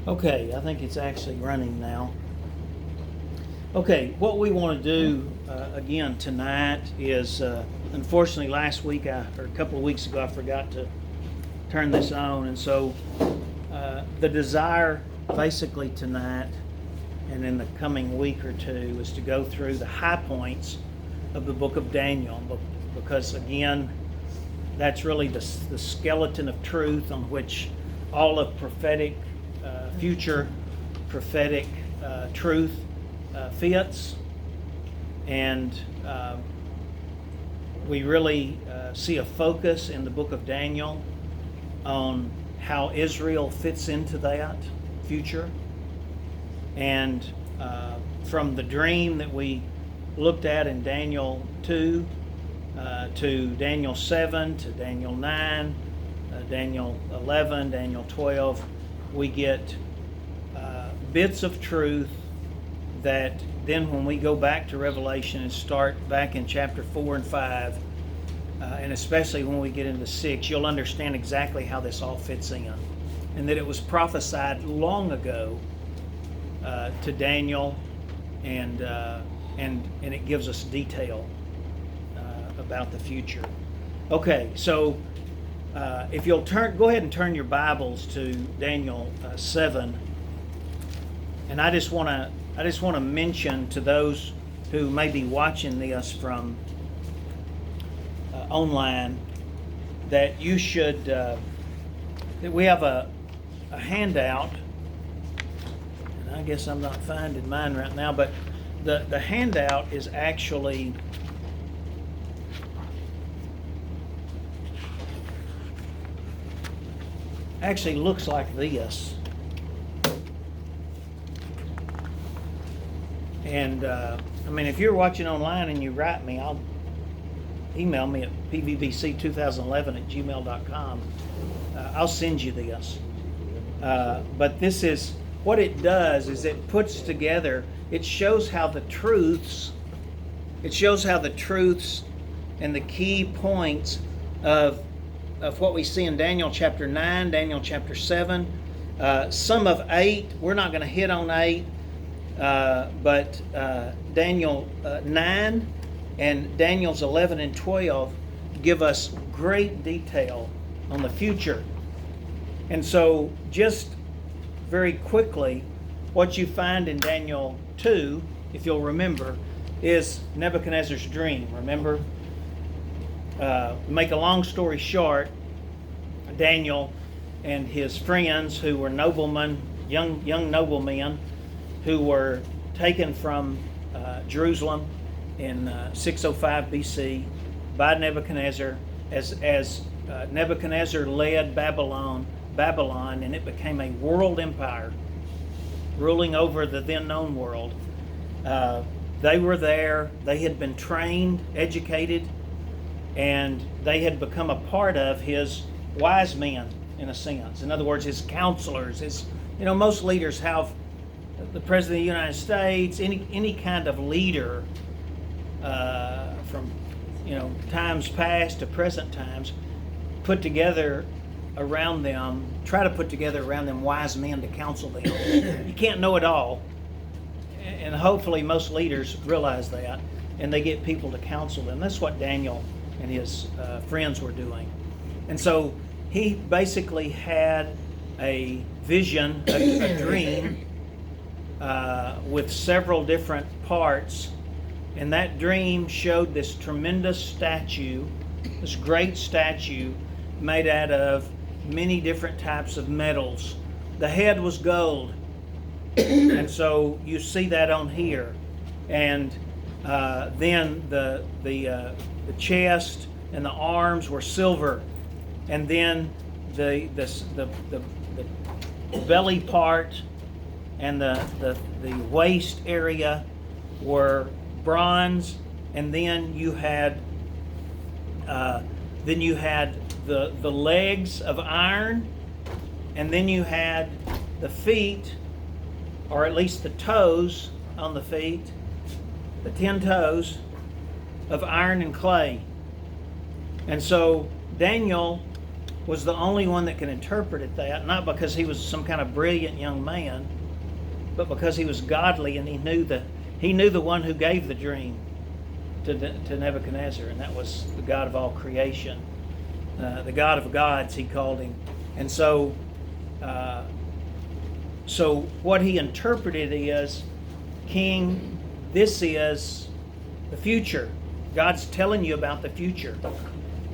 Okay, I think it's actually running now. Okay, what we want to do again tonight is, unfortunately, last week or a couple of weeks ago, I forgot to turn this on, and so the desire basically tonight and in the coming week or two is to go through the high points of the book of Daniel, because again, that's really the skeleton of truth on which all of prophetic, future prophetic truth fits. And we really see a focus in the book of Daniel on how Israel fits into that future. And from the dream that we looked at in Daniel 2 to Daniel 7 to Daniel 9, Daniel 11, Daniel 12, we get bits of truth that then when we go back to Revelation and start back in chapter 4 and 5, and especially when we get into 6, you'll understand exactly how this all fits in, and that it was prophesied long ago to Daniel, and it gives us detail about the future. Okay, so if you'll go ahead and turn your Bibles to Daniel 7, and I just want to mention to those who may be watching this from online that you should that we have a handout, and I guess I'm not finding mine right now, but the handout is actually looks like this. And I mean, if you're watching online and you write me, I'll email me at pvbc2011@gmail.com. I'll send you this. But this is what it does: is it puts together. It shows how the truths. It shows how the truths and the key points of what we see in Daniel chapter 9, Daniel chapter 7, some of 8. We're not going to hit on 8. But Daniel 9 and Daniel's 11 and 12 give us great detail on the future. And so just very quickly, what you find in Daniel 2, if you'll remember, is Nebuchadnezzar's dream. Remember? Make a long story short, Daniel and his friends, who were noblemen, young noblemen, who were taken from Jerusalem in 605 BC by Nebuchadnezzar, as Nebuchadnezzar led Babylon, and it became a world empire, ruling over the then known world. They were there. They had been trained, educated, and they had become a part of his wise men, in a sense. In other words, his counselors. Most leaders have the President of the United States, any kind of leader from times past to present times, try to put together around them wise men to counsel them. You can't know it all, and hopefully most leaders realize that, and they get people to counsel them. That's what Daniel and his friends were doing. And so he basically had a vision, a dream, with several different parts, and that dream showed this tremendous statue, this great statue made out of many different types of metals. The head was gold, and so you see that on here, and then the chest and the arms were silver, and then the belly part and the waist area were bronze, and then you had the legs of iron, and then you had the feet, or at least the toes on the feet, the 10 toes of iron and clay. And so Daniel was the only one that could interpret it that, not because he was some kind of brilliant young man, but because he was godly and he knew the one who gave the dream to Nebuchadnezzar, and that was the God of all creation, the God of gods, he called him. And so what he interpreted is, King, this is the future. God's telling you about the future.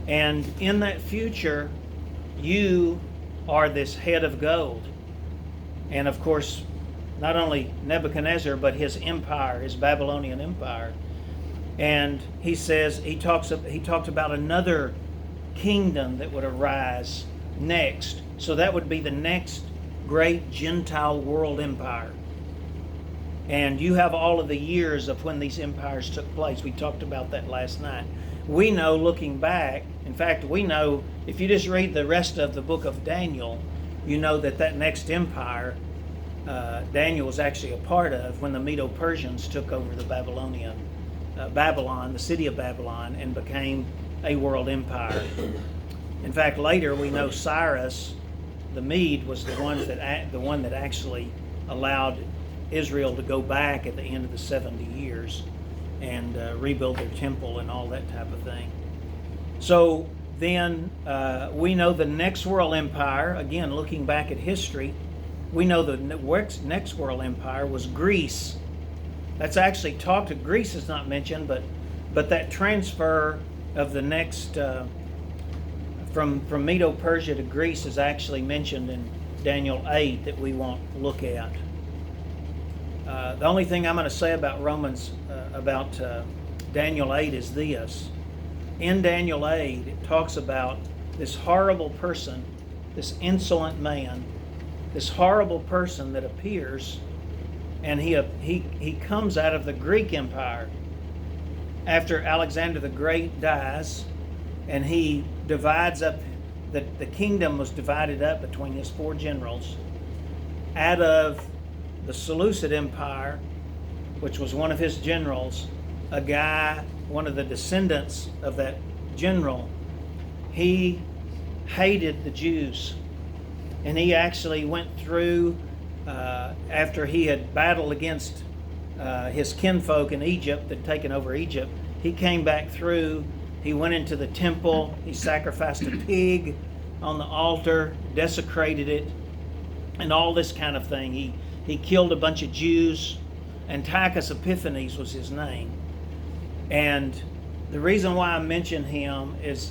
And in that future, you are this head of gold. And of course, not only Nebuchadnezzar, but his empire, his Babylonian empire. And he says, he talked about another kingdom that would arise next. So that would be the next great Gentile world empire. And you have all of the years of when these empires took place. We talked about that last night. We know, looking back, in fact, we know, if you just read the rest of the book of Daniel, you know that next empire Daniel was actually a part of when the Medo-Persians took over the Babylon, the city of Babylon, and became a world empire. In fact, later we know Cyrus the Mede was the one that actually allowed Israel to go back at the end of the 70 years and rebuild their temple and all that type of thing. So then we know the next world empire, again looking back at history, we know the next world empire was Greece. That's actually Greece is not mentioned, but that transfer of the next from Medo-Persia to Greece is actually mentioned in Daniel 8 that we won't look at. The only thing I'm going to say about Daniel 8 is this. In Daniel 8, it talks about this horrible person, this insolent man, this horrible person that appears, and he comes out of the Greek Empire after Alexander the Great dies, and he divides up, the kingdom was divided up between his 4 generals. Out of the Seleucid Empire, which was one of his generals, a guy, one of the descendants of that general, he hated the Jews. And he actually went through, after he had battled against his kinfolk in Egypt, that had taken over Egypt, he came back through, he went into the temple, he sacrificed a pig on the altar, desecrated it, and all this kind of thing. He killed a bunch of Jews. Antiochus Epiphanes was his name. And the reason why I mention him is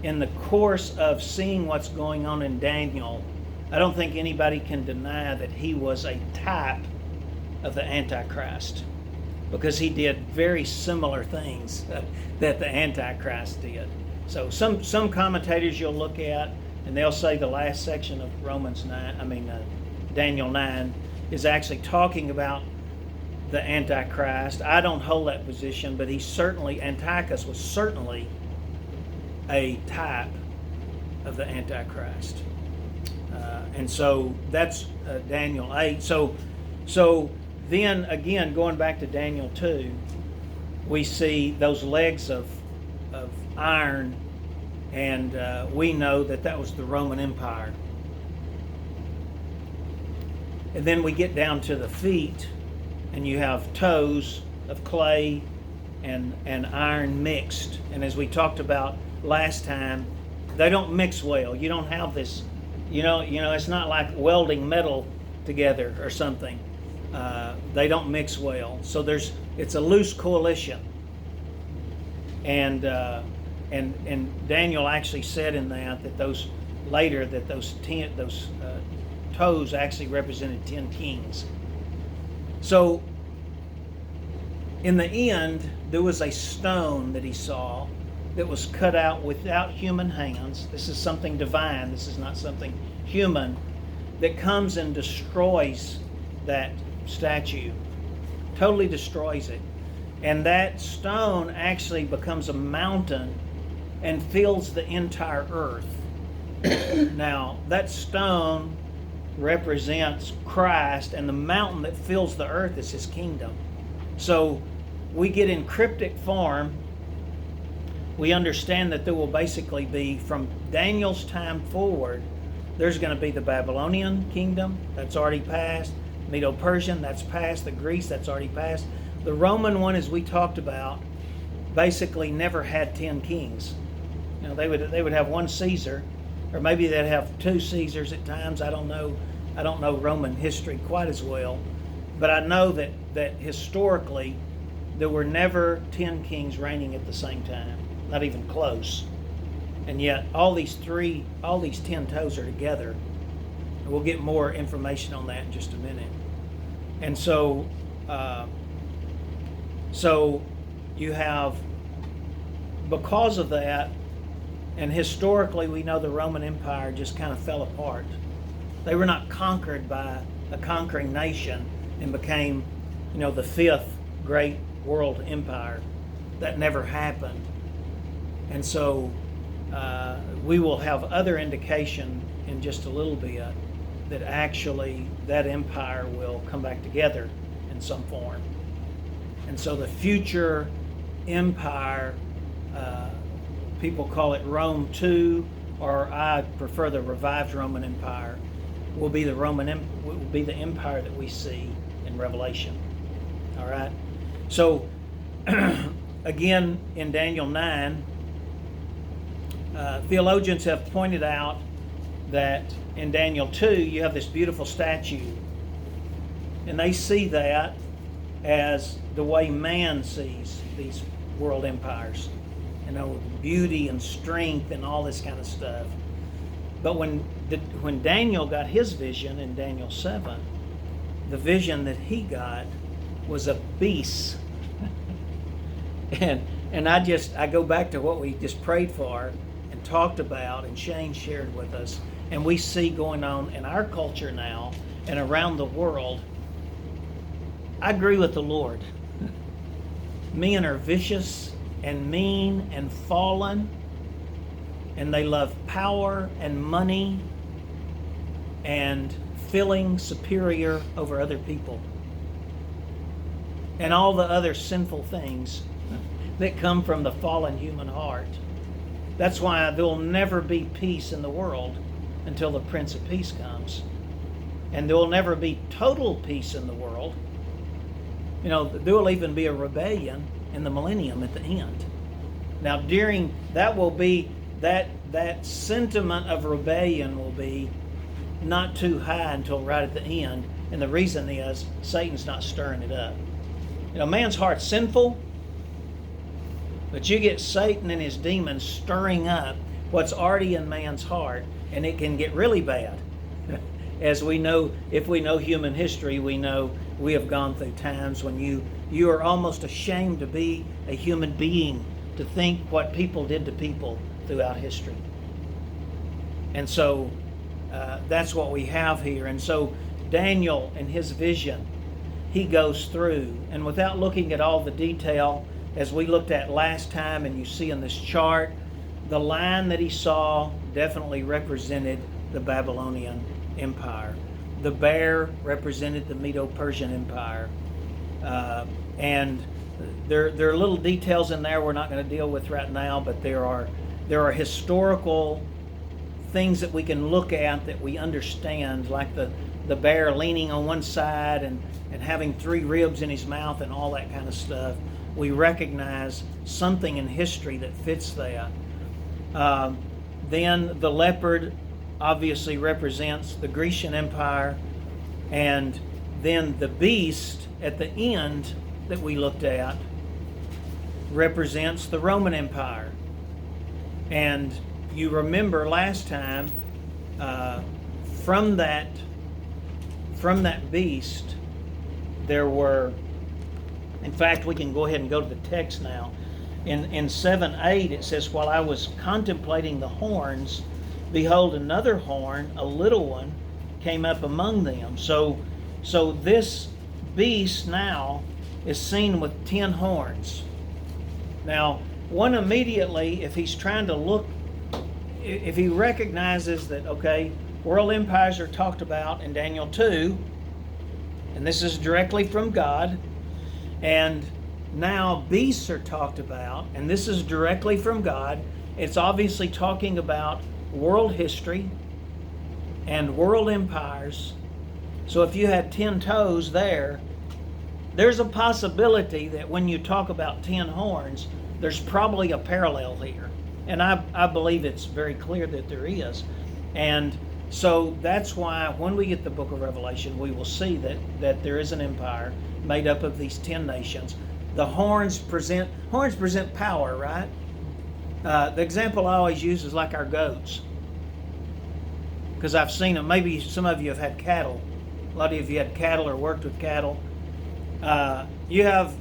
in the course of seeing what's going on in Daniel, I don't think anybody can deny that he was a type of the Antichrist, because he did very similar things that the Antichrist did. So some commentators you'll look at, and they'll say the last section of Daniel 9 is actually talking about the Antichrist. I don't hold that position, but Antiochus was certainly a type of the Antichrist. And so that's Daniel 8. So then again, going back to Daniel 2, we see those legs of iron, and we know that was the Roman Empire. And then we get down to the feet, and you have toes of clay and iron mixed. And as we talked about last time, they don't mix well. You don't have this, it's not like welding metal together or something. They don't mix well. So it's a loose coalition. And Daniel actually said in that those toes actually represented 10 kings. So in the end, there was a stone that he saw that was cut out without human hands. This is something divine. This is not something human, that comes and destroys that statue, totally destroys it. And that stone actually becomes a mountain and fills the entire earth. Now, that stone represents Christ, and the mountain that fills the earth is his kingdom. So we get in cryptic form we understand that there will basically be, from Daniel's time forward, there's going to be the Babylonian kingdom, that's already passed, Medo-Persian, that's passed, the Greece, that's already passed. The Roman one, as we talked about, basically never had 10 kings. You know, they would have one Caesar, or maybe they'd have two Caesars at times. I don't know Roman history quite as well, but I know that historically there were never 10 kings reigning at the same time, not even close. And yet all these 10 toes are together. And we'll get more information on that in just a minute. And so you have, because of that, and historically we know the Roman Empire just kind of fell apart. They were not conquered by a conquering nation and became, the fifth great world empire. That never happened. And so we will have other indication in just a little bit that actually that empire will come back together in some form. And so the future empire, people call it Rome II, or I prefer the revived Roman Empire, will be the empire that we see in Revelation. All right. So again, in Daniel 9, theologians have pointed out that in Daniel 2 you have this beautiful statue, and they see that as the way man sees these world empires, beauty and strength and all this kind of stuff. But when Daniel got his vision in Daniel 7, the vision that he got was a beast. and I go back to what we just prayed for and talked about, and Shane shared with us, and we see going on in our culture now and around the world. I agree with the Lord. Men are vicious and mean and fallen, and they love power and money and feeling superior over other people and all the other sinful things that come from the fallen human heart. That's why there will never be peace in the world until the Prince of Peace comes. And there will never be total peace in the world. There will even be a rebellion in the millennium at the end. Now, during that will be that sentiment of rebellion will be not too high until right at the end, and the reason is Satan's not stirring it up. Man's heart's sinful, but you get Satan and his demons stirring up what's already in man's heart, and it can get really bad. As we know, if we know human history, we know we have gone through times when you are almost ashamed to be a human being, to think what people did to people throughout history. And so that's what we have here. And so Daniel and his vision, he goes through, and without looking at all the detail, as we looked at last time, and you see in this chart, the line that he saw definitely represented the Babylonian Empire. The bear represented the Medo-Persian Empire. And there are little details in there we're not going to deal with right now, but there are historical things that we can look at that we understand, like the bear leaning on one side and having 3 ribs in his mouth and all that kind of stuff. We recognize something in history that fits that. Then the leopard obviously represents the Grecian Empire, and then the beast at the end that we looked at represents the Roman Empire. And you remember last time, from that beast, there were, in fact, we can go ahead and go to the text now. In 7:8 it says, "While I was contemplating the horns, behold, another horn, a little one, came up among them." So this beast now is seen with 10 horns. Now, one immediately, if he's trying to look, if he recognizes that, okay, world empires are talked about in Daniel 2, and this is directly from God, and now beasts are talked about, and this is directly from God. It's obviously talking about world history and world empires. So if you had 10 toes there's a possibility that when you talk about 10 horns, there's probably a parallel here. And I believe it's very clear that there is. And so that's why when we get the book of Revelation, we will see that there is an empire made up of these 10 nations. The horns present power, right? The example I always use is like our goats. Because I've seen them. Maybe some of you have had cattle. A lot of you had cattle or worked with cattle. You have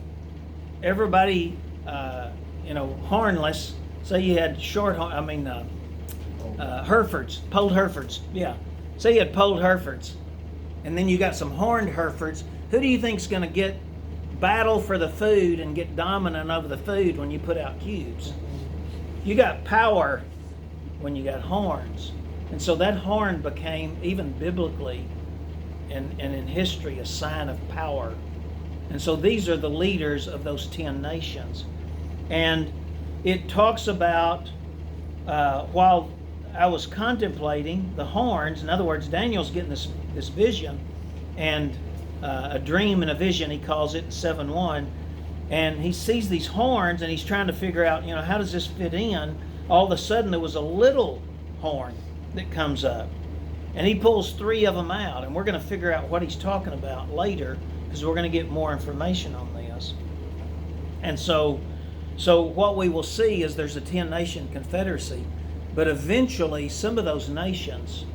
everybody, hornless. Say you had Herefords, polled Herefords. Yeah. Say you had polled Herefords. And then you got some horned Herefords. Who do you think's going to get battle for the food and get dominant over the food when you put out cubes? You got power when you got horns. And so that horn became, even biblically and in history, a sign of power. And so these are the leaders of those 10 nations. And it talks about, while I was contemplating the horns, in other words, Daniel's getting this vision, and a dream and a vision, he calls it, 7:1, and he sees these horns, and he's trying to figure out, how does this fit in? All of a sudden, there was a little horn that comes up, and he pulls 3 of them out, and we're going to figure out what he's talking about later, because we're going to get more information on this. And so what we will see is there's a 10-nation confederacy, but eventually some of those nations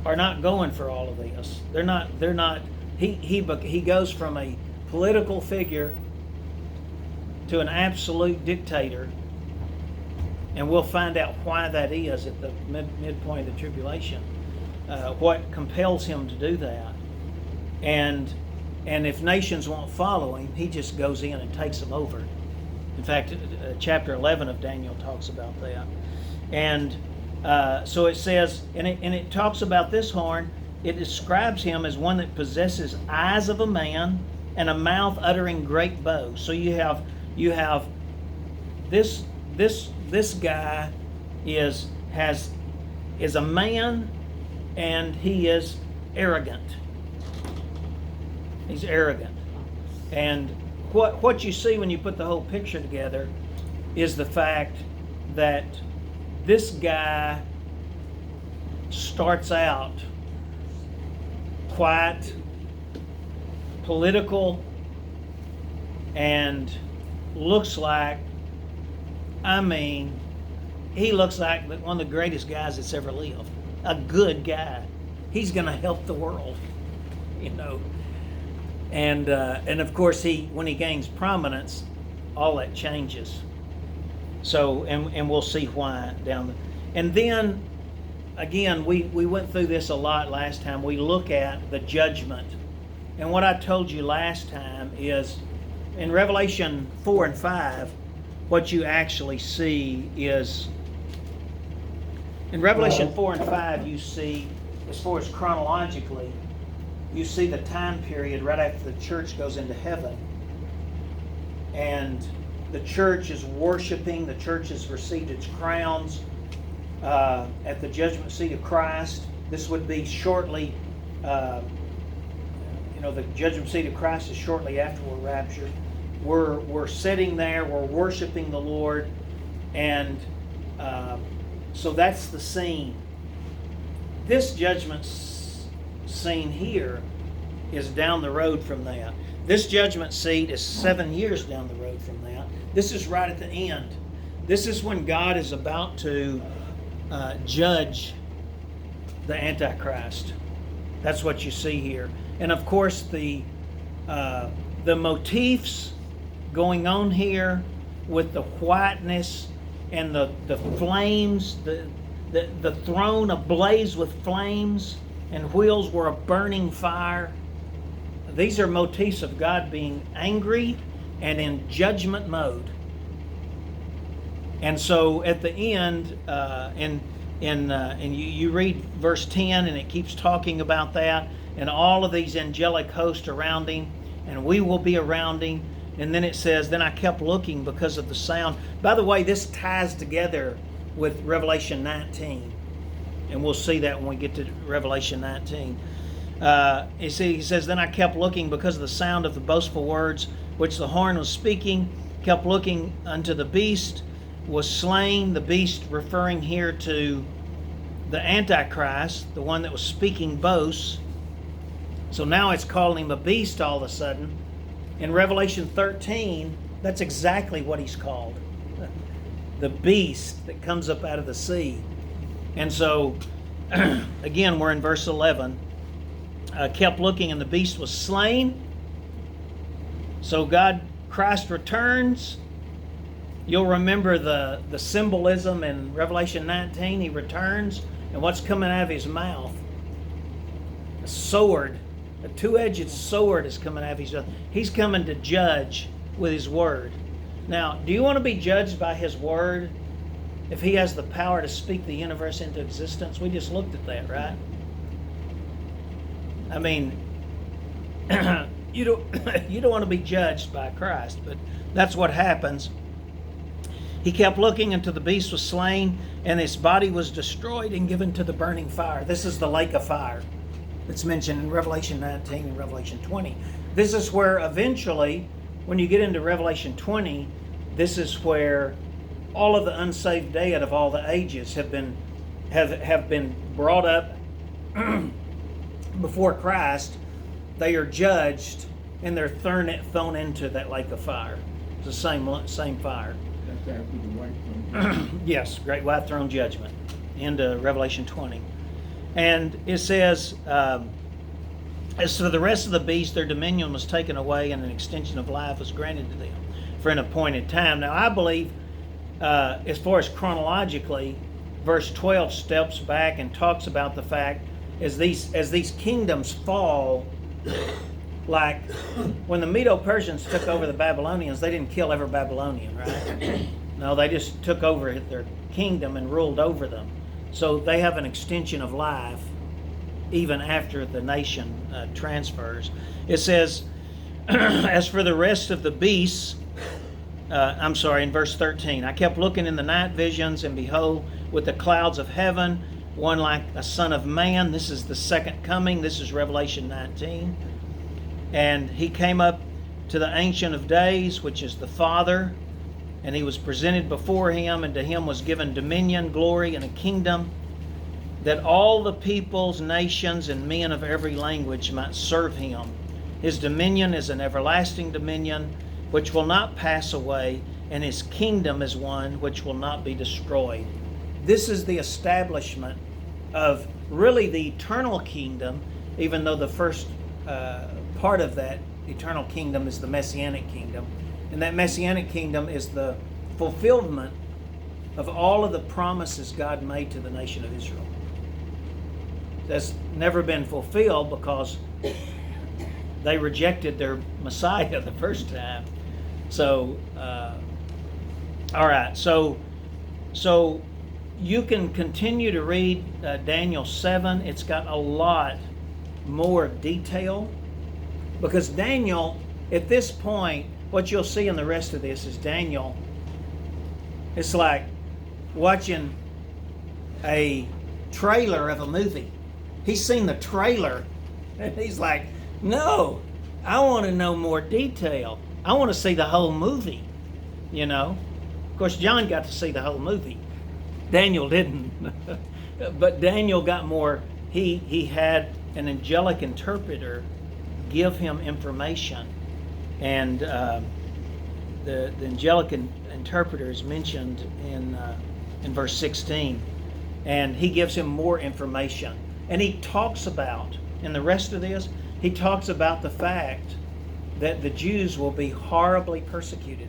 are not going for all of this. They're not. He goes from a political figure to an absolute dictator, and we'll find out why that is at the midpoint of the tribulation. What compels him to do that, and if nations won't follow him, he just goes in and takes them over. In fact, chapter 11 of Daniel talks about that. And so it says, and it talks about this horn. It describes him as one that possesses eyes of a man and a mouth uttering great bows. So you have this guy is a man, and he is arrogant. He's arrogant. And what you see when you put the whole picture together is the fact that this guy starts out quiet, political, and looks like, he looks like one of the greatest guys that's ever lived. A good guy. He's going to help the world, And of course, when he gains prominence, all that changes. So, and we'll see why and then, again, we went through this a lot last time. We look at the judgment. And what I told you last time is, in Revelation 4 and 5, what you actually see is, in Revelation 4 and 5, you see, as far as chronologically, you see the time period right after the church goes into heaven. And the church is worshiping, the church has received its crowns at the judgment seat of Christ. This would be shortly, the judgment seat of Christ is shortly after we're raptured. We're sitting there, we're worshiping the Lord, and so that's the scene. This judgment scene here is down the road from that. This judgment seat is 7 years down the road from that. This is right at the end. This is when God is about to judge the Antichrist. That's what you see here. And of course, the motifs going on here with the whiteness and the flames, the throne ablaze with flames, and wheels were a burning fire. These are motifs of God being angry and in judgment mode. And so at the end, and you read verse 10, and it keeps talking about that, and all of these angelic hosts around him, and we will be around him. And then it says, then I kept looking because of the sound. By the way, this ties together with Revelation 19. And we'll see that when we get to Revelation 19. He says, then I kept looking because of the sound of the boastful words which the horn was speaking. Kept looking unto the beast was slain. The beast referring here to the Antichrist, the one that was speaking boasts. So now it's calling him a beast all of a sudden. In Revelation 13, that's exactly what he's called. The beast that comes up out of the sea. And so, again, we're in verse 11. Kept looking, and the beast was slain. So Christ returns. You'll remember the symbolism in Revelation 19. He returns, and what's coming out of his mouth? A sword. A two-edged sword is coming out of his mouth. He's coming to judge with his word. Now, do you want to be judged by his word if he has the power to speak the universe into existence? We just looked at that, right? I mean, you don't want to be judged by Christ, but that's what happens. He kept looking until the beast was slain, and his body was destroyed and given to the burning fire. This is the lake of fire that's mentioned in Revelation 19 and Revelation 20. This is where eventually, when you get into Revelation 20, this is where all of the unsaved dead of all the ages have been brought up before Christ. They are judged, and they're thrown into that lake of fire. It's the same fire. That's after the white throne. Yes, great white throne judgment, into Revelation 20. And it says, as for the rest of the beasts, their dominion was taken away, and an extension of life was granted to them for an appointed time. Now, I believe, as far as chronologically, verse 12 steps back and talks about the fact as these kingdoms fall, like when the Medo-Persians took over the Babylonians, they didn't kill every Babylonian, right? No, they just took over their kingdom and ruled over them. So they have an extension of life even after the nation transfers. It says, as for the rest of the beasts, in verse 13, I kept looking in the night visions, and behold, with the clouds of heaven, one like a son of man. This is the second coming. This is Revelation 19. And he came up to the Ancient of Days, which is the Father, and he was presented before him, and to him was given dominion, glory, and a kingdom, that all the peoples, nations, and men of every language might serve him. His dominion is an everlasting dominion, which will not pass away, and his kingdom is one which will not be destroyed. This is the establishment of really the eternal kingdom, even though the first part of that eternal kingdom is the Messianic kingdom. And that Messianic kingdom is the fulfillment of all of the promises God made to the nation of Israel. That's never been fulfilled because they rejected their Messiah the first time. So, all right. So you can continue to read Daniel 7. It's got a lot more detail because Daniel, at this point, what you'll see in the rest of this is Daniel. It's like watching a trailer of a movie. He's seen the trailer and he's like, no, I want to know more detail. I want to see the whole movie, you know. Of course, John got to see the whole movie. Daniel didn't. But Daniel got more. He had an angelic interpreter give him information. And the angelic interpreter is mentioned in verse 16. And he gives him more information. And he talks about, in the rest of this, he talks about the fact that the Jews will be horribly persecuted.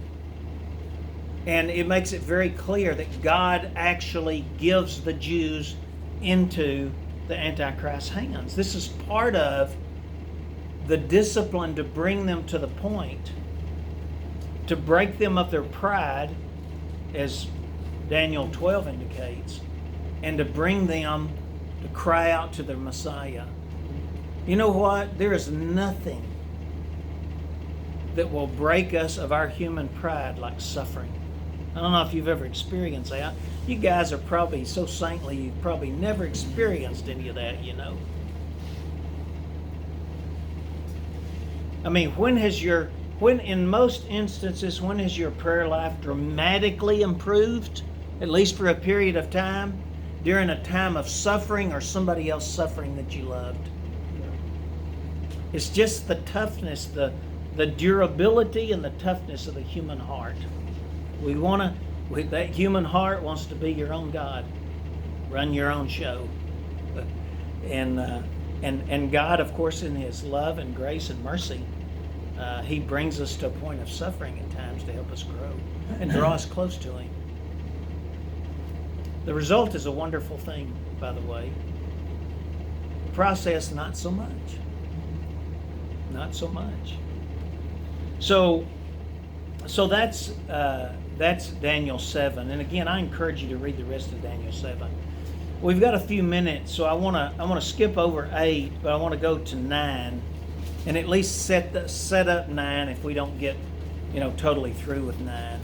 And it makes it very clear that God actually gives the Jews into the Antichrist's hands. This is part of the discipline to bring them to the point, to break them of their pride, as Daniel 12 indicates, and to bring them to cry out to their Messiah. You know what? There is nothing that will break us of our human pride, like suffering. I don't know if you've ever experienced that. You guys are probably so saintly, you've probably never experienced any of that, you know. I mean, when in most instances, when has your prayer life dramatically improved, at least for a period of time, during a time of suffering or somebody else suffering that you loved? It's just the toughness, the durability and the toughness of the human heart. That human heart wants to be your own God, run your own show. And God, of course, in His love and grace and mercy, He brings us to a point of suffering at times to help us grow and draw us close to Him. The result is a wonderful thing, by the way. The process, not so much. Not so much. So that's Daniel 7. And again, I encourage you to read the rest of Daniel 7. We've got a few minutes, so I want to skip over 8, but I want to go to 9, and at least set up 9 if we don't get totally through with 9.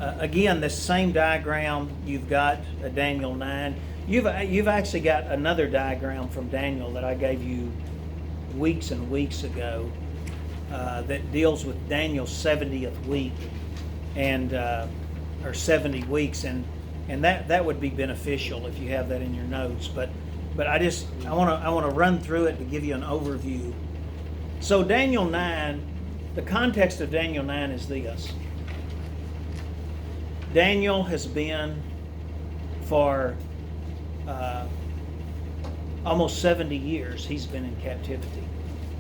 Again, this same diagram you've got Daniel 9. You've actually got another diagram from Daniel that I gave you weeks and weeks ago that deals with Daniel's 70th week and or 70 weeks, and that would be beneficial if you have that in your notes. But I want to run through it to give you an overview. So Daniel 9, the context of Daniel 9 is this. Daniel has been for almost 70 years, he's been in captivity,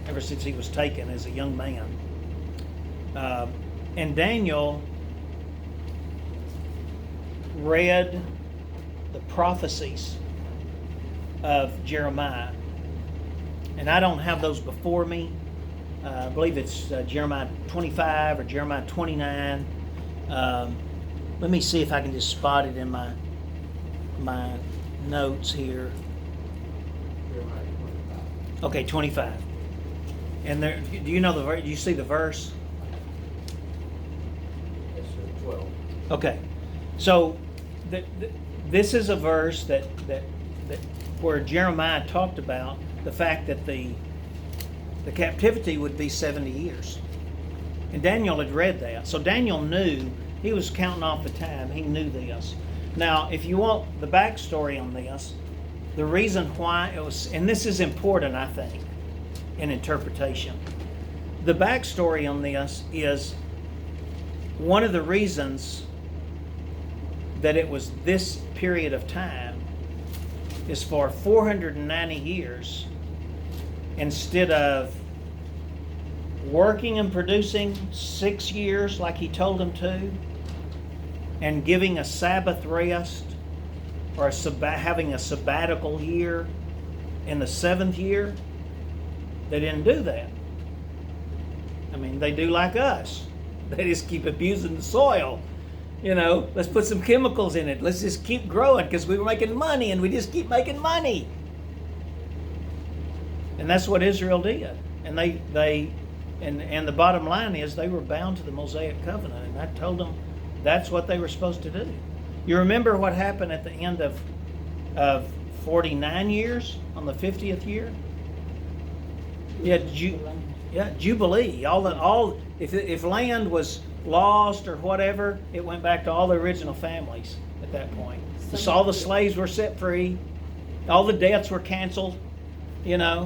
ever since he was taken as a young man. And Daniel read the prophecies of Jeremiah. And I don't have those before me. I believe it's Jeremiah 25 or Jeremiah 29. Let me see if I can just spot it in my notes here. Okay, 25. And there, do you know the verse? Do you see the verse? Yes, 12. Okay, so this is a verse that where Jeremiah talked about the fact that the captivity would be 70 years, and Daniel had read that. So Daniel knew. He was counting off the time. He knew this. Now, if you want the backstory on this, the reason why it was, and this is important, I think, in interpretation. The backstory on this is one of the reasons that it was this period of time is for 490 years, instead of working and producing 6 years like he told them to, and giving a Sabbath rest, or having a sabbatical year in the 7th year, they didn't do that. I mean, they do like us. They just keep abusing the soil. Let's put some chemicals in it. Let's just keep growing because we were making money, and we just keep making money. And that's what Israel did. And and the bottom line is they were bound to the Mosaic covenant, and I told them that's what they were supposed to do. You remember what happened at the end of 49 years on the 50th year? Jubilee. If land was lost or whatever, it went back to all the original families at that point. So all the slaves were set free, all the debts were canceled. Some of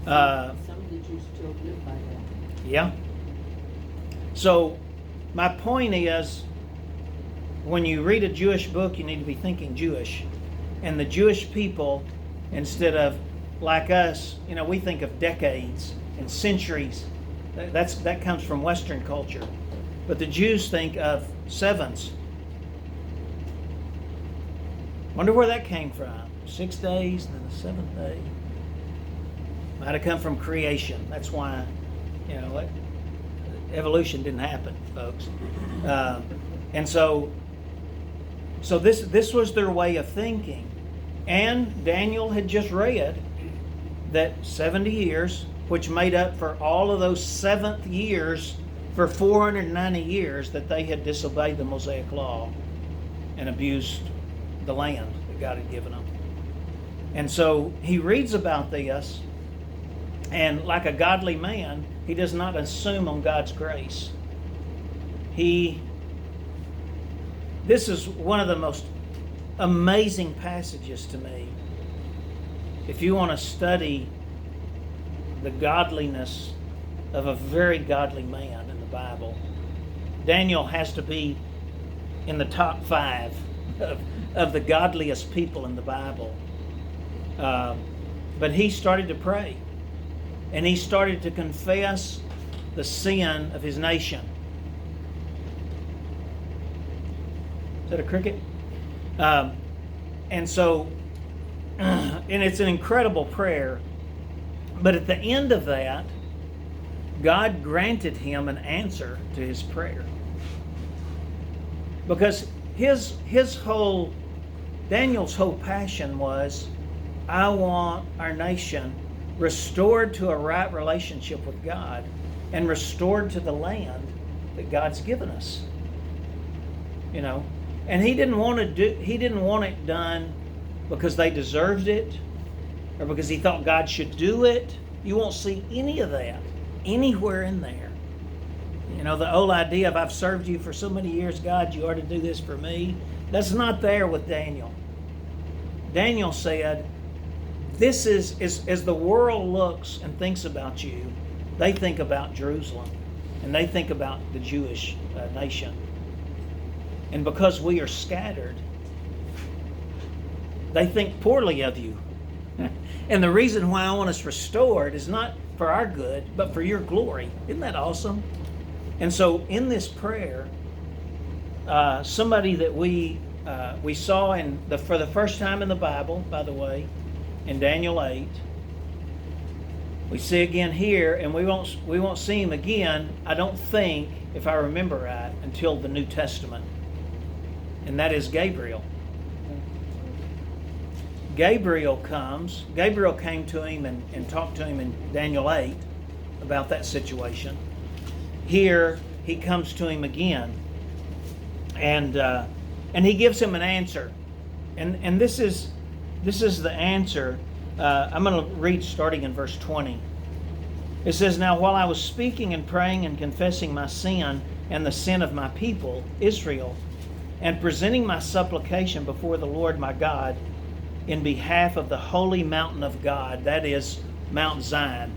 the Jews still live by that. Yeah. So my point is, when you read a Jewish book, you need to be thinking Jewish. And the Jewish people, instead of like us, we think of decades and centuries. That comes from Western culture. But the Jews think of sevens. Wonder where that came from. 6 days and then the 7th day. Might have come from creation. That's why, evolution didn't happen, folks. And so this was their way of thinking. And Daniel had just read that 70 years which made up for all of those seventh years, for 490 years that they had disobeyed the Mosaic law and abused the land that God had given them. And so he reads about this, and like a godly man, he does not assume on God's grace. This is one of the most amazing passages to me. If you want to study the godliness of a very godly man in the Bible, Daniel has to be in the top 5 of the godliest people in the Bible. But he started to pray, and he started to confess the sin of his nation. Is that a cricket? And so, and it's an incredible prayer. But at the end of that, God granted him an answer to his prayer. Because Daniel's whole passion was, I want our nation restored to a right relationship with God and restored to the land that God's given us. You know, and he didn't want it done because they deserved it or because he thought God should do it. You won't see any of that anywhere in there. You know, the old idea of I've served you for so many years, God, you ought to do this for me. That's not there with Daniel. Daniel said, this is as the world looks and thinks about you, they think about Jerusalem and they think about the Jewish nation. And because we are scattered, they think poorly of you. And the reason why I want us restored is not for our good, but for your glory. Isn't that awesome? And so in this prayer, somebody that we saw for the first time in the Bible, by the way, in Daniel 8, we see again here, and we won't see him again, I don't think, if I remember right, until the New Testament. And that is Gabriel. Gabriel came to him and talked to him in Daniel 8 about that situation. Here, he comes to him again. And he gives him an answer. And this is the answer. I'm going to read starting in verse 20. It says, Now while I was speaking and praying and confessing my sin and the sin of my people, Israel, and presenting my supplication before the Lord my God in behalf of the holy mountain of God, that is Mount Zion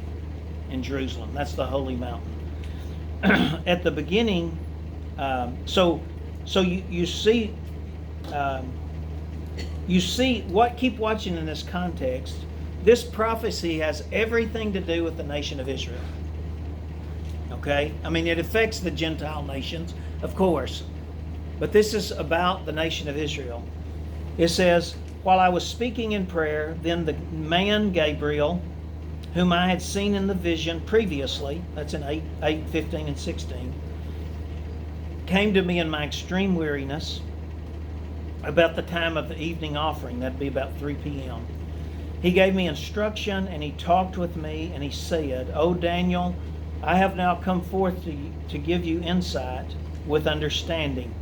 in Jerusalem. That's the holy mountain. At the beginning, so you see what. Keep watching in this context. This prophecy has everything to do with the nation of Israel. Okay, I mean it affects the Gentile nations, of course, but this is about the nation of Israel. It says, while I was speaking in prayer, then the man Gabriel, whom I had seen in the vision previously, that's in 8, 15, and 16, came to me in my extreme weariness about the time of the evening offering. That'd be about 3 p.m. He gave me instruction, and he talked with me, and he said, O Daniel, I have now come forth to give you insight with understanding.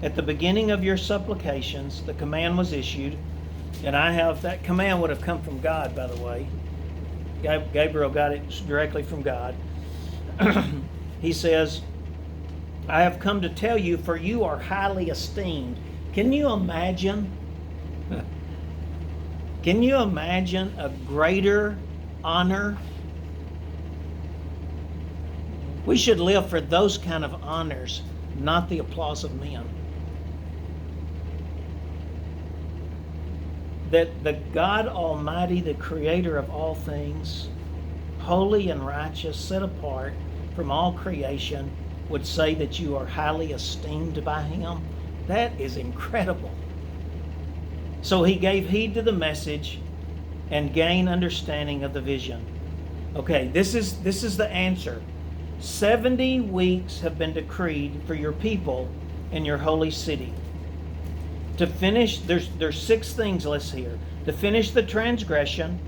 At the beginning of your supplications, the command was issued, and that command would have come from God, by the way. Gabriel got it directly from God. He says, I have come to tell you, for you are highly esteemed. Can you imagine? Can you imagine a greater honor? We should live for those kind of honors, not the applause of men. That the God Almighty, the creator of all things, holy and righteous, set apart from all creation, would say that you are highly esteemed by him. That is incredible. So he gave heed to the message and gained understanding of the vision. Okay, this is the answer. 70 weeks have been decreed for your people in your holy city. To finish, there's 6 things listed here. To finish the transgression,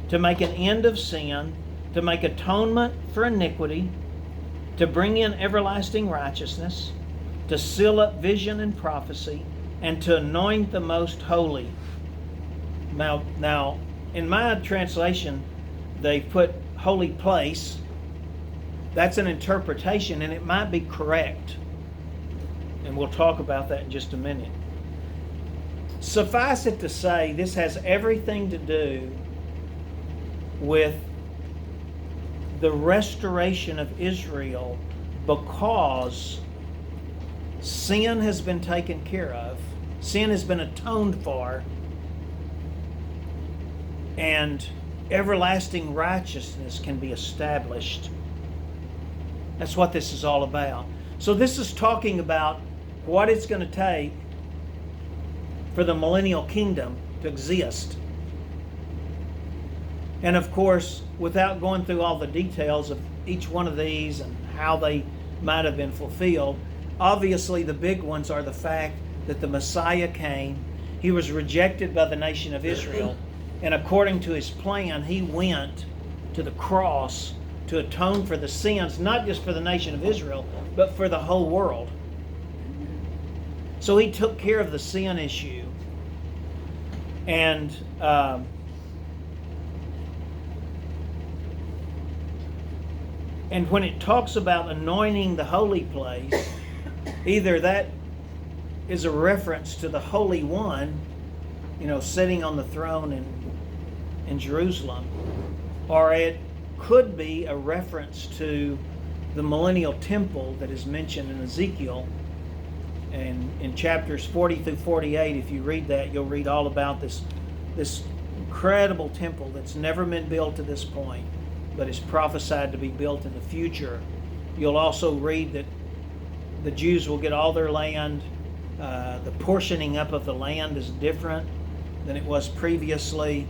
to make an end of sin, to make atonement for iniquity, to bring in everlasting righteousness, to seal up vision and prophecy, and to anoint the most holy. Now, in my translation, they put holy place. That's an interpretation, and it might be correct. And we'll talk about that in just a minute. Suffice it to say, this has everything to do with the restoration of Israel, because sin has been taken care of, sin has been atoned for, and everlasting righteousness can be established. That's what this is all about. So this is talking about what it's going to take for the millennial kingdom to exist. And of course, without going through all the details of each one of these and how they might have been fulfilled, obviously the big ones are the fact that the Messiah came, he was rejected by the nation of Israel, and according to his plan, he went to the cross to atone for the sins, not just for the nation of Israel, but for the whole world. So he took care of the sin issue. And when it talks about anointing the holy place, either that is a reference to the Holy One, sitting on the throne in Jerusalem, or it could be a reference to the millennial temple that is mentioned in Ezekiel. And in chapters 40 through 48, if you read that, you'll read all about this incredible temple that's never been built to this point, but is prophesied to be built in the future. You'll also read that the Jews will get all their land. The portioning up of the land is different than it was previously.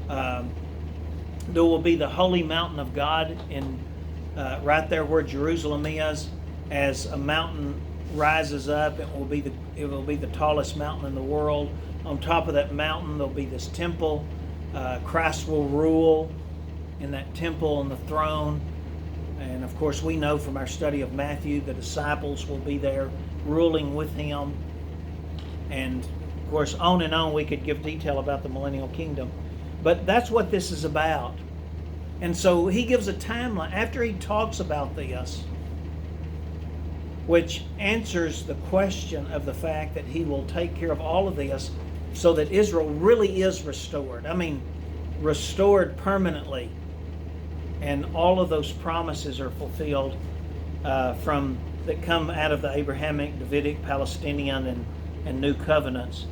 There will be the holy mountain of God in right there where Jerusalem is. As a mountain rises up, it will be the tallest mountain in the world. On top of that mountain, there'll be this temple. Christ will rule in that temple on the throne. And of course, we know from our study of Matthew, the disciples will be there ruling with him. And of course, on and on we could give detail about the millennial kingdom. But that's what this is about. And so he gives a timeline after he talks about this, which answers the question of the fact that he will take care of all of this so that Israel really is restored. I mean, restored permanently. And all of those promises are fulfilled that come out of the Abrahamic, Davidic, Palestinian, and New Covenants.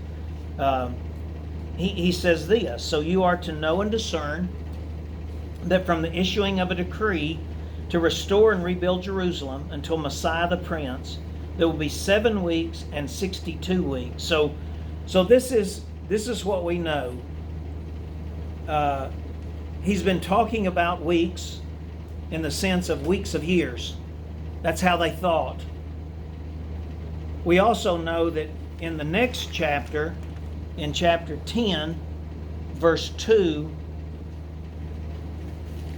He says this, so you are to know and discern that from the issuing of a decree to restore and rebuild Jerusalem until Messiah the Prince, there will be 7 weeks and 62 weeks. So this is what we know. He's been talking about weeks in the sense of weeks of years. That's how they thought. We also know that in the next chapter, in chapter 10, verse 2,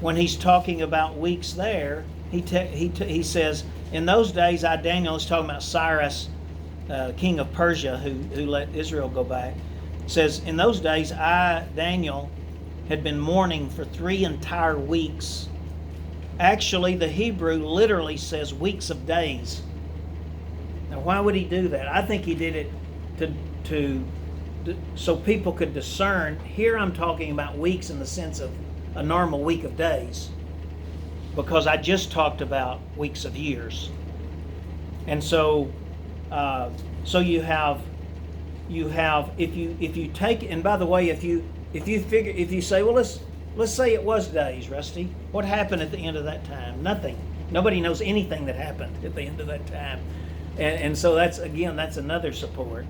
when he's talking about weeks there, he says, in those days I, Daniel, is talking about Cyrus, king of Persia, who let Israel go back, says, in those days I, Daniel, had been mourning for 3 entire weeks. Actually, the Hebrew literally says weeks of days. Now, why would he do that? I think he did it so people could discern. Here I'm talking about weeks in the sense of a normal week of days, because I just talked about weeks of years. And so you have if you take, and by the way, if you say, well, let's say it was days, Rusty, what happened at the end of that time? Nothing. Nobody knows anything that happened at the end of that time. And so that's another support.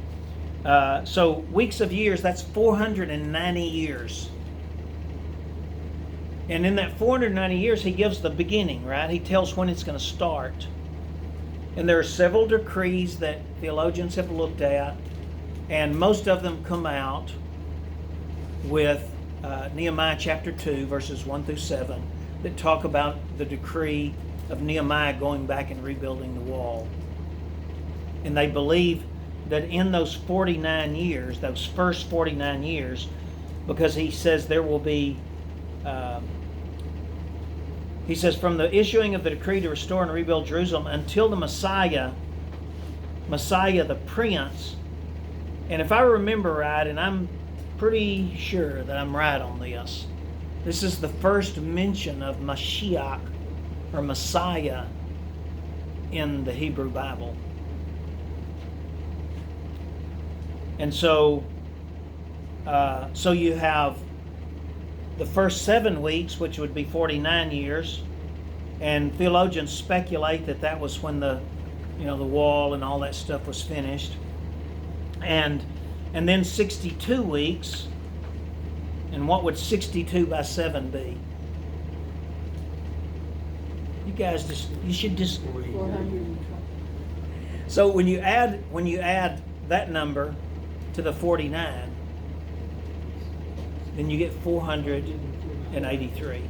So weeks of years, that's 490 years. And in that 490 years, he gives the beginning, right? He tells when it's going to start. And there are several decrees that theologians have looked at, and most of them come out with Nehemiah chapter 2, verses 1 through 7. that talk about the decree of Nehemiah going back and rebuilding the wall. And they believe that in those 49 years, those first 49 years, because he says there will be, he says, from the issuing of the decree to restore and rebuild Jerusalem until the Messiah the Prince. And if I remember right, and I'm pretty sure that I'm right on this, this is the first mention of Mashiach or Messiah in the Hebrew Bible. And so you have the first 7 weeks, which would be 49 years, and theologians speculate that that was when the wall and all that stuff was finished, and then 62 weeks. And what would 62 by 7 be? You guys you should just. 420. So when you add that number to the 49, then you get 483.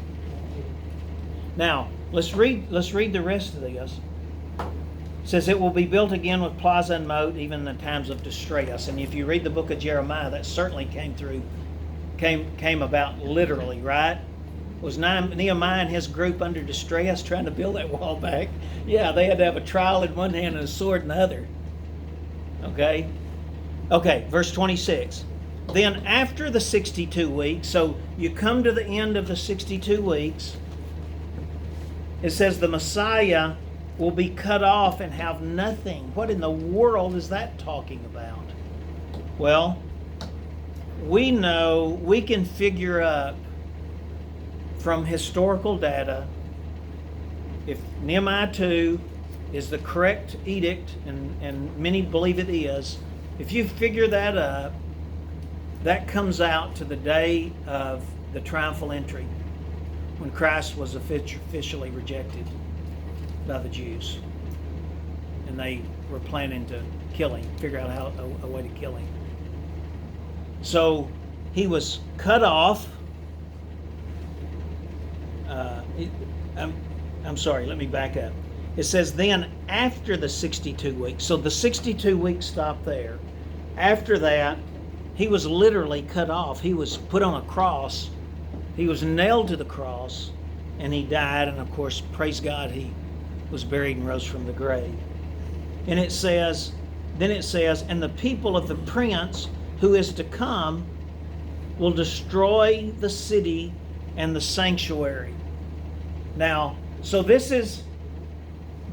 Now let's read the rest of this. It says it will be built again with plaza and moat, even in the times of distress. And if you read the book of Jeremiah, that certainly came about literally, right? Was Nehemiah and his group under distress trying to build that wall back? Yeah, they had to have a trowel in one hand and a sword in the other. Okay, verse 26. Then after the 62 weeks, so you come to the end of the 62 weeks, it says the Messiah will be cut off and have nothing. What in the world is that talking about? Well, we know, we can figure up from historical data, if Nehemiah 2 is the correct edict, and many believe it is, if you figure that up, that comes out to the day of the triumphal entry, when Christ was officially rejected by the Jews. And they were planning to kill him, figure out a way to kill him. So he was cut off. I'm sorry, let me back up. It says then after the 62 weeks. So the 62 weeks stopped there. After that, he was literally cut off. He was put on a cross. He was nailed to the cross, and he died. And of course, praise God, he was buried and rose from the grave. And it says, and the people of the prince who is to come will destroy the city and the sanctuary. Now, so this is,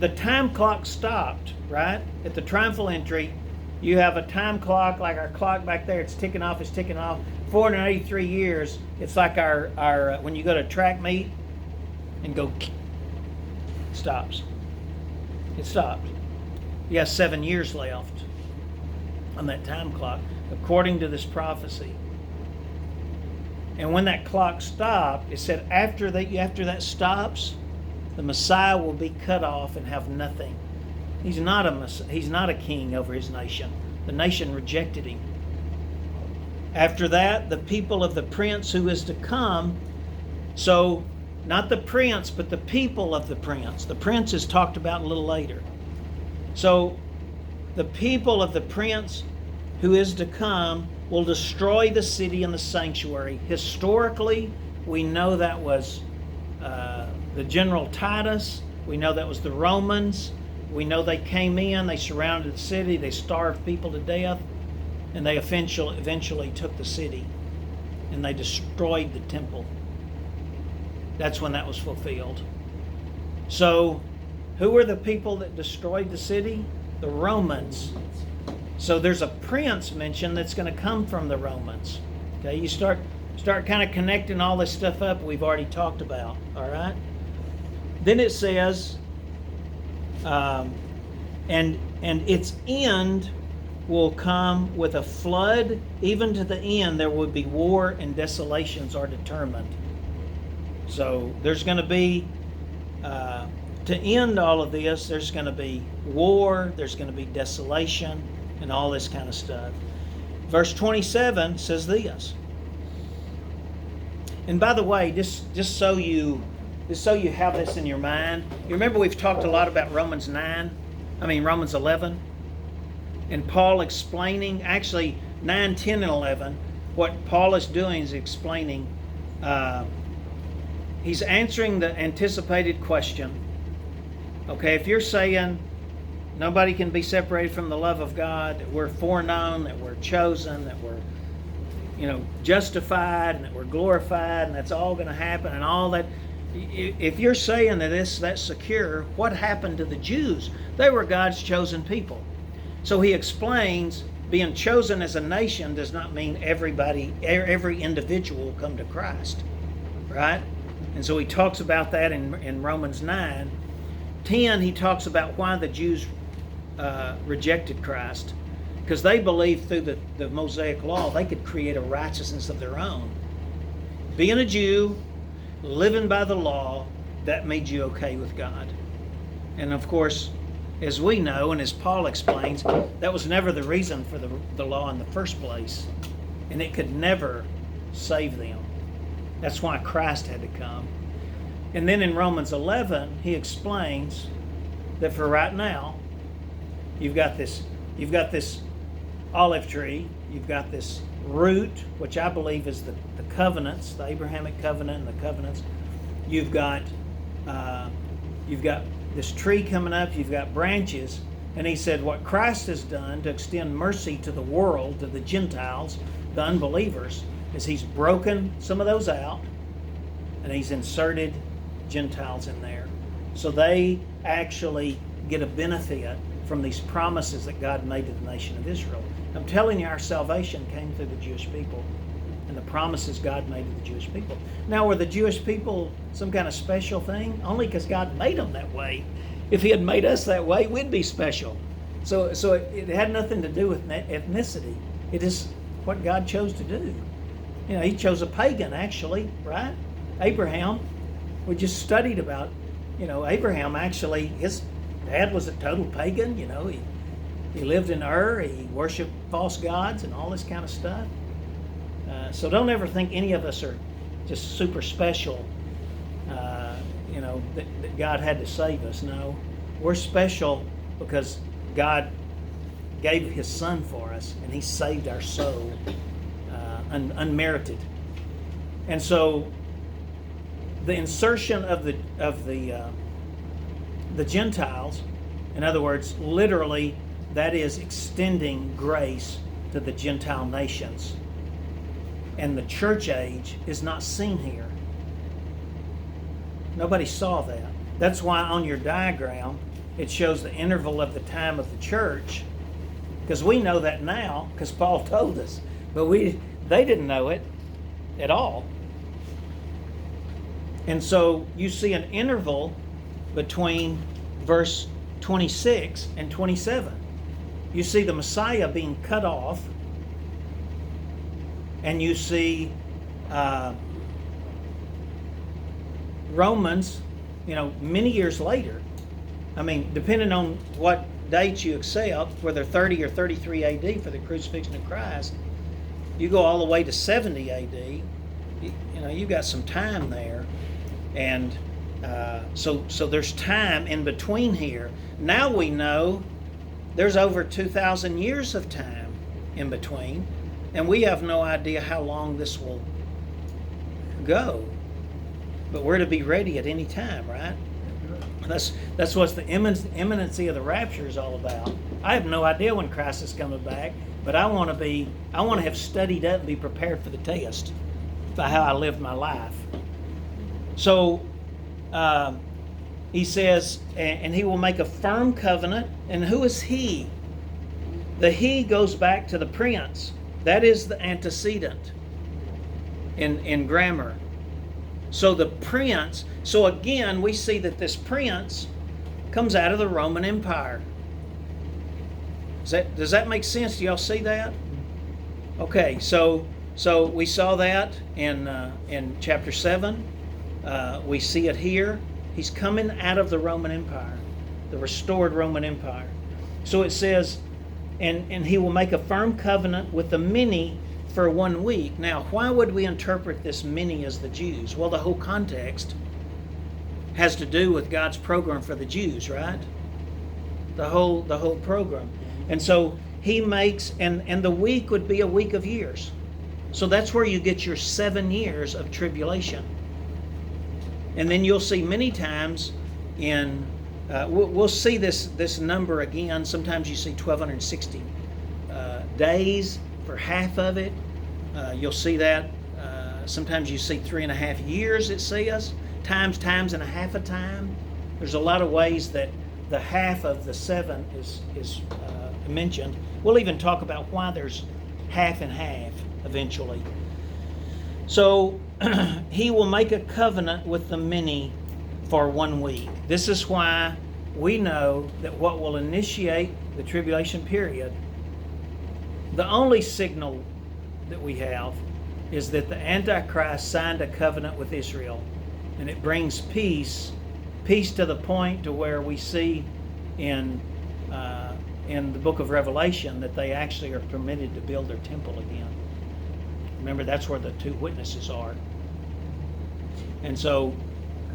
the time clock stopped, right? At the triumphal entry, you have a time clock, like our clock back there, it's ticking off. 483 years, it's like our when you go to a track meet and go, stops. It stopped. You have 7 years left on that time clock, according to this prophecy. And when that clock stopped, it said after that stops, the Messiah will be cut off and have nothing. He's not a king over his nation. The nation rejected him. After that, the people of the prince who is to come, so not the prince, but the people of the prince. The prince is talked about a little later. So the people of the prince who is to come will destroy the city and the sanctuary. Historically, we know that was the general Titus. We know that was the Romans. We know they came in, they surrounded the city, they starved people to death, and they eventually took the city, and they destroyed the temple. That's when that was fulfilled. So, who were the people that destroyed the city? The Romans. So there's a prince mentioned that's going to come from the Romans. Okay, you start kind of connecting all this stuff up we've already talked about. All right. Then it says, and its end will come with a flood. Even to the end, there will be war and desolations are determined. So there's going to be, to end all of this, there's going to be war, there's going to be desolation, and all this kind of stuff. Verse 27 says this. And by the way, just so you just so you have this in your mind. You remember we've talked a lot about Romans 11, and Paul explaining, actually 9, 10, and 11, what Paul is doing is explaining, he's answering the anticipated question. Okay, if you're saying nobody can be separated from the love of God, that we're foreknown, that we're chosen, that we're justified, and that we're glorified, and that's all going to happen, and all that. If you're saying that that's secure, what happened to the Jews? They were God's chosen people. So he explains, being chosen as a nation does not mean every individual will come to Christ, right? And so he talks about that in Romans 9. 10, he talks about why the Jews rejected Christ. Because they believed through the Mosaic law they could create a righteousness of their own. Being a Jew, living by the law, that made you okay with God. And of course, as we know, and as Paul explains, that was never the reason for the law in the first place. And it could never save them. That's why Christ had to come. And then in Romans 11, he explains that for right now, you've got this olive tree, you've got this root, which I believe is the covenants, the Abrahamic covenant and the covenants. You've got this tree coming up, you've got branches, and he said what Christ has done to extend mercy to the world, to the Gentiles, the unbelievers, is he's broken some of those out, and he's inserted Gentiles in there. So they actually get a benefit from these promises that God made to the nation of Israel. I'm telling you, our salvation came through the Jewish people and the promises God made to the Jewish people. Now, were the Jewish people some kind of special thing? Only because God made them that way. If he had made us that way, we'd be special. So it had nothing to do with ethnicity. It is what God chose to do. He chose a pagan, actually, right? Abraham, we just studied about, Abraham actually, his dad was a total pagan. He lived in Ur, he worshiped false gods and all this kind of stuff. So don't ever think any of us are just super special, that God had to save us. No, we're special because God gave his son for us and he saved our soul unmerited. And so the insertion of the Gentiles, in other words, literally, that is extending grace to the Gentile nations. And the church age is not seen here. Nobody saw that. That's why on your diagram, it shows the interval of the time of the church. Because we know that now, because Paul told us. But they didn't know it at all. And so you see an interval between verse 26 and 27. You see the Messiah being cut off, and you see Romans, many years later. I mean, depending on what dates you accept, whether 30 or 33 AD for the crucifixion of Christ, you go all the way to 70 AD. You've got some time there. And so there's time in between here. Now we know there's over 2,000 years of time in between, and we have no idea how long this will go. But we're to be ready at any time, right? That's what the imminency of the rapture is all about. I have no idea when Christ is coming back, but I want to have studied up and be prepared for the test by how I live my life. So he says, and he will make a firm covenant. And who is he? The he goes back to the prince. That is the antecedent in grammar. So the prince, so again, we see that this prince comes out of the Roman Empire. Does that make sense? Do y'all see that? Okay, so we saw that in chapter 7. We see it here. He's coming out of the Roman Empire, the restored Roman Empire. So it says, and he will make a firm covenant with the many for 1 week. Now, why would we interpret this many as the Jews? Well, the whole context has to do with God's program for the Jews, right? The whole program. And so he makes, and the week would be a week of years. So that's where you get your 7 years of tribulation. And then you'll see many times we'll see this number again. Sometimes you see 1,260 days for half of it. You'll see that. Sometimes you see 3.5 years, it says. Times and a half a time. There's a lot of ways that the half of the 7 is mentioned. We'll even talk about why there's half and half eventually. So he will make a covenant with the many for 1 week. This is why we know that what will initiate the tribulation period, the only signal that we have is that the Antichrist signed a covenant with Israel, and it brings peace to the point to where we see in the book of Revelation that they actually are permitted to build their temple again. Remember, that's where the 2 witnesses are. And so,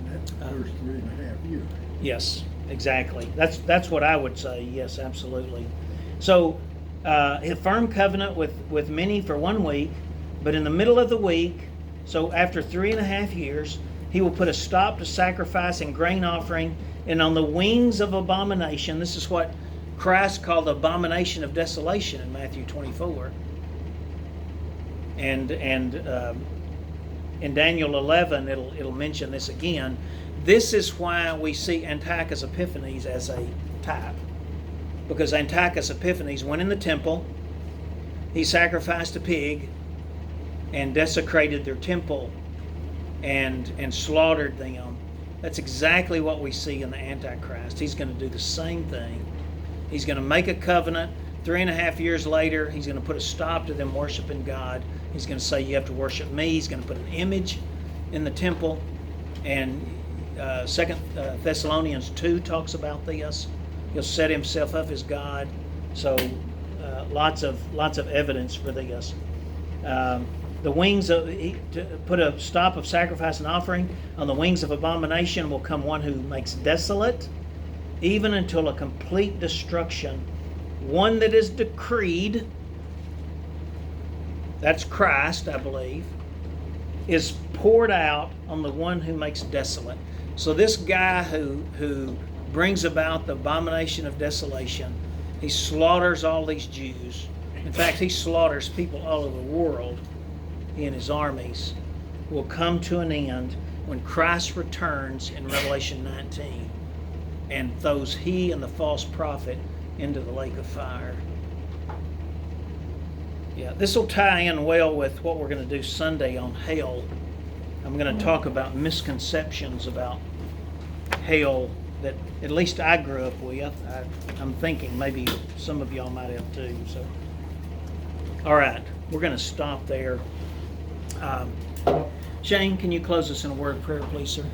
And that's the first 3.5 years. yes, exactly. That's what I would say. Yes, absolutely. So, a firm covenant with many for 1 week, but in the middle of the week, so after 3.5 years, he will put a stop to sacrifice and grain offering, and on the wings of abomination. This is what Christ called the abomination of desolation in Matthew 24. And in Daniel 11, it'll mention this again. This is why we see Antiochus Epiphanes as a type. Because Antiochus Epiphanes went in the temple, he sacrificed a pig and desecrated their temple and slaughtered them. That's exactly what we see in the Antichrist. He's going to do the same thing. He's going to make a covenant. 3.5 years later, he's going to put a stop to them worshiping God. He's going to say, you have to worship me. He's going to put an image in the temple. And 2 Thessalonians 2 talks about this. He'll set himself up as God. So lots of evidence for this. The wings to put a stop of sacrifice and offering. On the wings of abomination will come one who makes desolate, even until a complete destruction. One that is decreed, that's Christ, I believe, is poured out on the one who makes desolate. So this guy who brings about the abomination of desolation, he slaughters all these Jews. In fact, he slaughters people all over the world. He and his armies will come to an end when Christ returns in Revelation 19 and throws he and the false prophet into the lake of fire. Yeah, this will tie in well with what we're going to do Sunday on hell. I'm going to talk about misconceptions about hell that at least I grew up with. I'm thinking maybe some of y'all might have too. So, all right, we're going to stop there. Shane, can you close us in a word of prayer, please, sir?